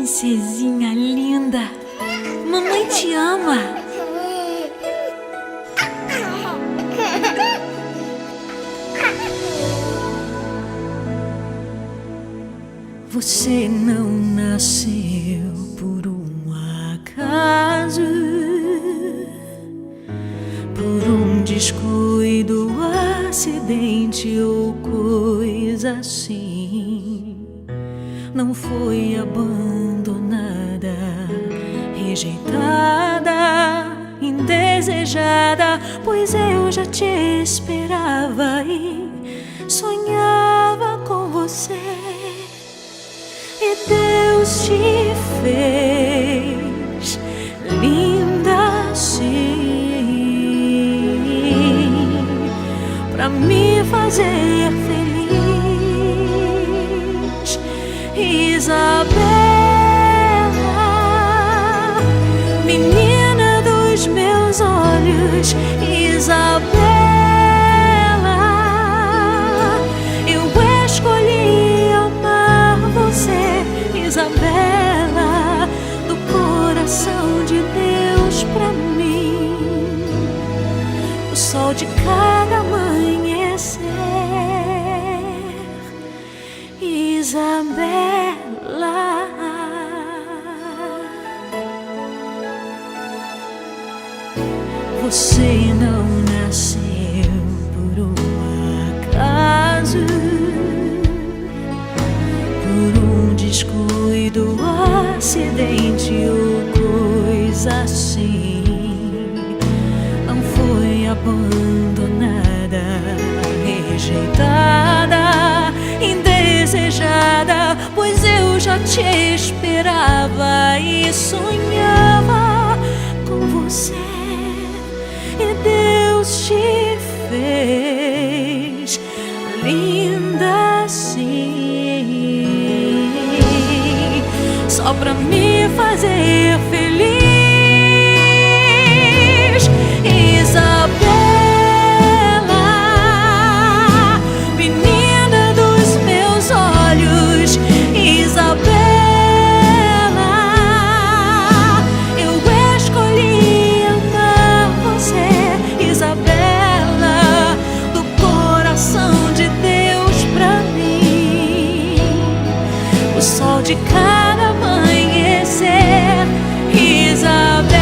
princesinha linda, mamãe te ama. Você não nasceu por um acaso, por um descuido, acidente ou coisa assim. Não foi abandonada, rejeitada, indesejada, pois eu já te esperava e sonhava com você. E Deus te fez linda assim, pra me fazer feliz. Isabela, menina dos meus olhos, Isabela, eu escolhi amar você, Isabela, do coração de Deus pra mim, o sol de cada amanhecer. Isabela, você não nasceu por um acaso, por um descuido, acidente ou coisa assim. Não foi abandonada, rejeitada, indesejada, pois eu já te esperava e sonhava com você. E Deus te fez linda assim, só pra me fazer feliz. Isabela, menina dos meus olhos, Isabela, eu escolhi amar você, Isabela, do coração de Deus pra mim, o sol de cada amanhecer. Isabela,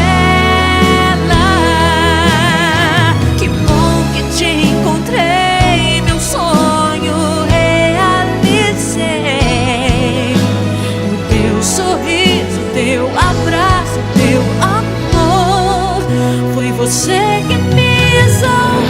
que bom que te encontrei, meu sonho realizei. O teu sorriso, teu abraço, teu amor, foi você que me salvou.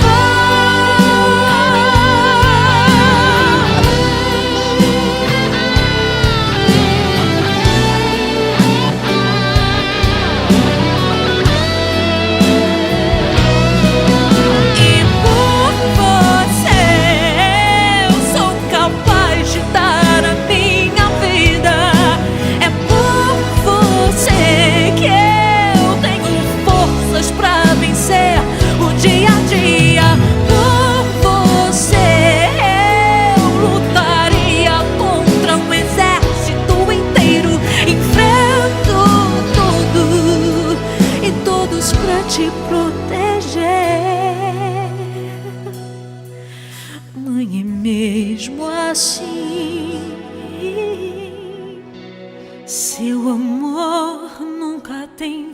Pra te proteger, mãe, é mesmo assim. Seu amor nunca tem